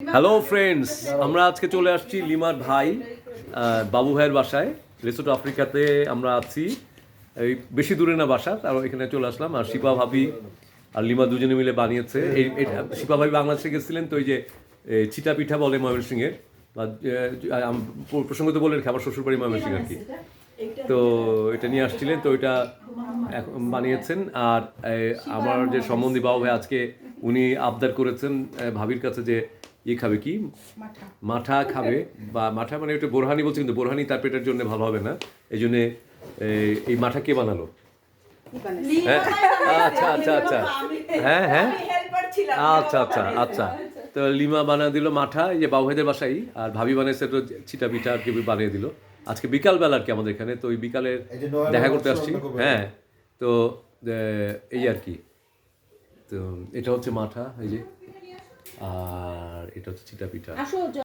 Hello friends, আমরা আজকে চলে আসছি লিমার ভাই বাবু ভাইয়ের বাসায়। লেসোটো আফ্রিকাতে আমরা আছি, এই বেশি দূরে না বাসা, আর এখানে চলে আসলাম। আর শিপা ভাবি আর লিমা দুজনে মিলে বানিয়েছে শিপা ভাবি বাংলাদেশে গেছিলেন, তো এই যে চিটা পিঠা বলে ময়মনসিংহের, বা প্রসঙ্গত বলে আমার শ্বশুরবাড়ি ময়মনসিংহ আর কি। তো এটা নিয়ে আসছিলেন, তো এটা বানিয়েছেন। আর আমার যে সম্বন্ধী বাবু ভাই আজকে উনি আবদার করেছেন ভাবির কাছে যে খাবে কি মাঠা খাবে, বা মাঠা মানে ওটা বোরহানি বলছে, কিন্তু বোরহানি তার পেটের জন্য ভালো হবে না, এই জন্যে এই মাঠা কে বানালো? হ্যাঁ, আচ্ছা আচ্ছা আচ্ছা, হ্যাঁ হ্যাঁ, আচ্ছা আচ্ছা আচ্ছা। তো লিমা বানিয়ে দিল মাঠা, এই যে বাবু ভাইদের বাসাই, আর ভাবি বানিয়েছে তো চিটা পিঠা আর কি বানিয়ে দিল আজকে বিকালবেলা আর কি আমাদের এখানে। তো ওই বিকালে দেখা করতে আসছি। হ্যাঁ, তো এই আর কি। তো এটা হচ্ছে মাঠা, এই যে, আর এটা হচ্ছে চিটা পিঠা।